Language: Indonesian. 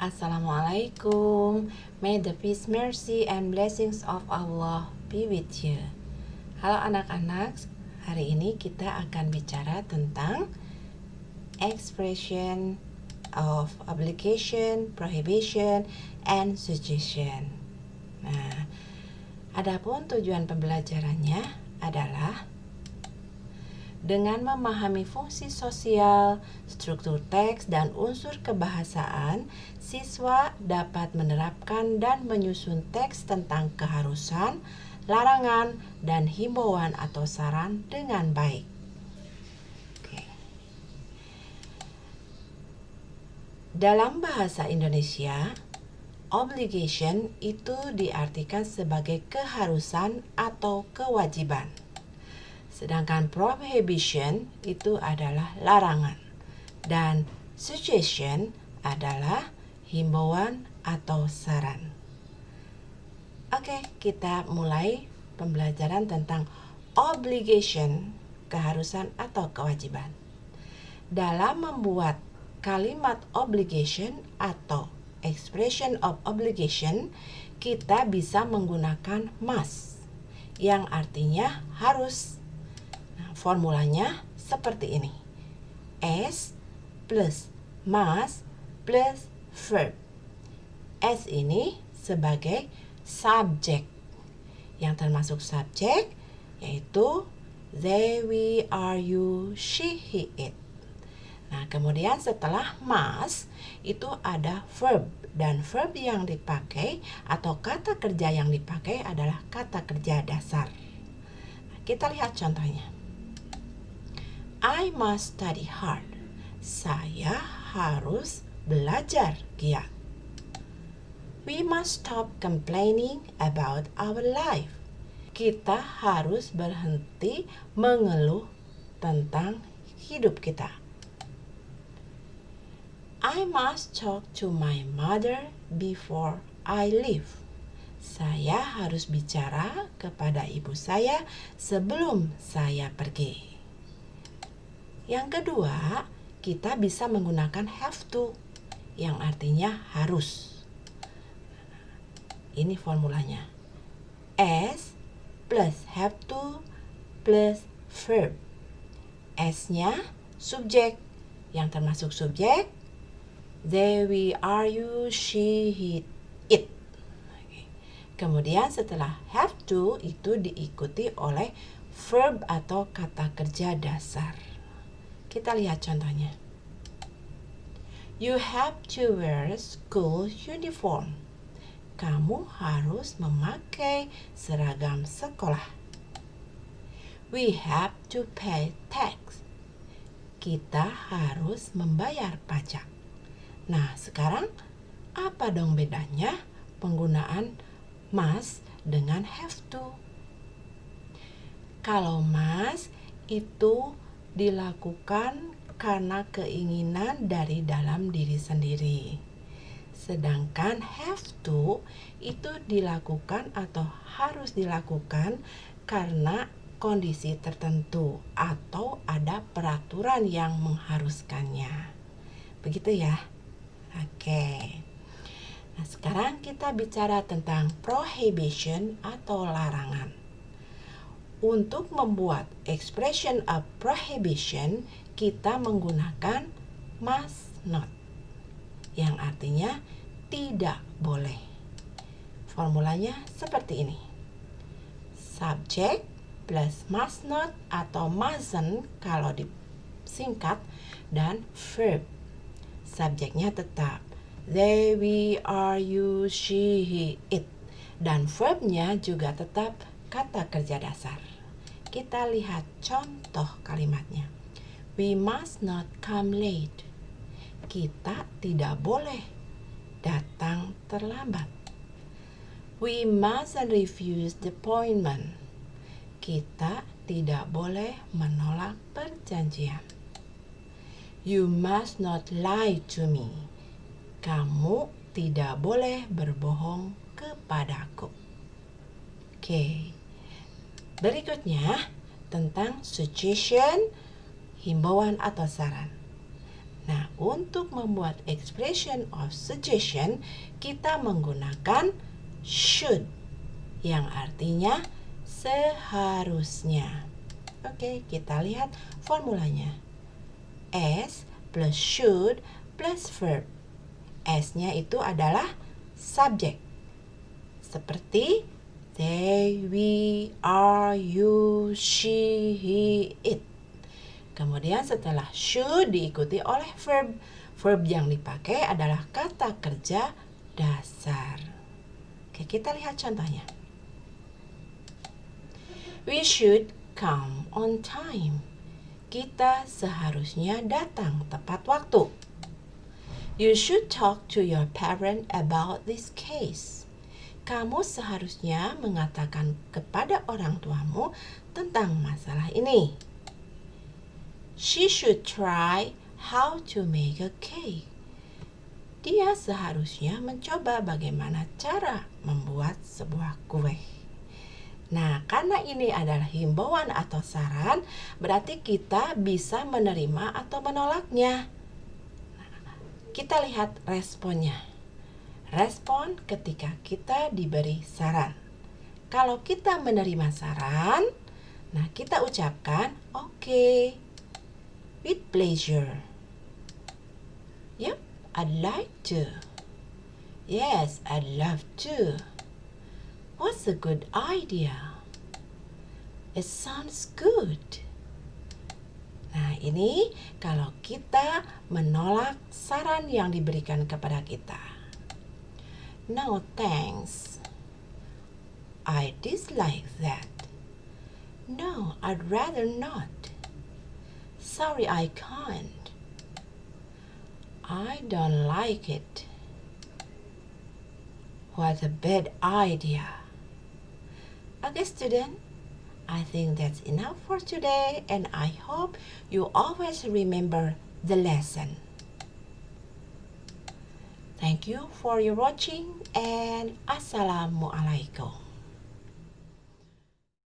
Assalamualaikum. May the peace, mercy, and blessings of Allah be with you. Halo anak-anak, hari ini kita akan bicara tentang expression of obligation, prohibition, and suggestion. Nah, adapun tujuan pembelajarannya adalah dengan memahami fungsi sosial, struktur teks, dan unsur kebahasaan, siswa dapat menerapkan dan menyusun teks tentang keharusan, larangan, dan himbauan atau saran dengan baik. Oke. Dalam bahasa Indonesia, obligation itu diartikan sebagai keharusan atau kewajiban. Sedangkan prohibition itu adalah larangan dan suggestion adalah himbauan atau saran. Oke, kita mulai pembelajaran tentang obligation, keharusan atau kewajiban. Dalam membuat kalimat obligation atau expression of obligation, kita bisa menggunakan must yang artinya harus. Formulanya seperti ini. S plus must plus verb. S ini sebagai subjek. Yang termasuk subjek yaitu they, we, are, you, she, he, it. Nah, kemudian setelah must itu ada verb. Dan verb yang dipakai atau kata kerja yang dipakai adalah kata kerja dasar. Nah, kita lihat contohnya. I must study hard. Saya harus belajar giat. We must stop complaining about our life. Kita harus berhenti mengeluh tentang hidup kita. I must talk to my mother before I leave. Saya harus bicara kepada ibu saya sebelum saya pergi. Yang kedua, kita bisa menggunakan have to, yang artinya harus. Ini formulanya. S plus have to plus verb. S-nya subjek, yang termasuk subjek they, we, are, you, she, he, it. Kemudian setelah have to itu diikuti oleh verb atau kata kerja dasar. Kita lihat contohnya. You have to wear school uniform. Kamu harus memakai seragam sekolah. We have to pay tax. Kita harus membayar pajak. Nah, sekarang apa dong bedanya penggunaan must dengan have to? Kalau must itu dilakukan karena keinginan dari dalam diri sendiri. Sedangkan have to itu dilakukan atau harus dilakukan karena kondisi tertentu atau ada peraturan yang mengharuskannya. Begitu ya? Oke. Nah, sekarang kita bicara tentang prohibition atau larangan. Untuk membuat expression of prohibition, kita menggunakan must not, yang artinya tidak boleh. Formulanya seperti ini. Subject plus must not atau mustn't kalau disingkat, dan verb. Subjeknya tetap they, we, are, you, she, he, it. Dan verbnya juga tetap kata kerja dasar. Kita lihat contoh kalimatnya. We must not come late. Kita tidak boleh datang terlambat. We mustn't refuse the appointment. Kita tidak boleh menolak perjanjian. You must not lie to me. Kamu tidak boleh berbohong kepadaku. Oke. Berikutnya tentang suggestion, himbauan atau saran. Nah, untuk membuat expression of suggestion, kita menggunakan should, yang artinya seharusnya. Oke, kita lihat formulanya. S plus should plus verb. S-nya itu adalah subjek. Seperti they, we, are, you, she, he, it. Kemudian setelah should diikuti oleh verb. Verb yang dipakai adalah kata kerja dasar. Oke, kita lihat contohnya. We should come on time. Kita seharusnya datang tepat waktu. You should talk to your parent about this case. Kamu seharusnya mengatakan kepada orang tuamu tentang masalah ini. She should try how to make a cake. Dia seharusnya mencoba bagaimana cara membuat sebuah kue. Nah, karena ini adalah himbauan atau saran, berarti kita bisa menerima atau menolaknya. Kita lihat responnya. Respon ketika kita diberi saran. Kalau kita menerima saran, nah kita ucapkan okay, with pleasure. Yep, I'd like to. Yes, I'd love to. What's a good idea? It sounds good. Nah, ini kalau kita menolak saran yang diberikan kepada kita. No, thanks. I dislike that. No, I'd rather not. Sorry, I can't. I don't like it. What a bad idea. Okay, student. I think that's enough for today, and I hope you always remember the lesson. Thank you for your watching, and Assalamualaikum.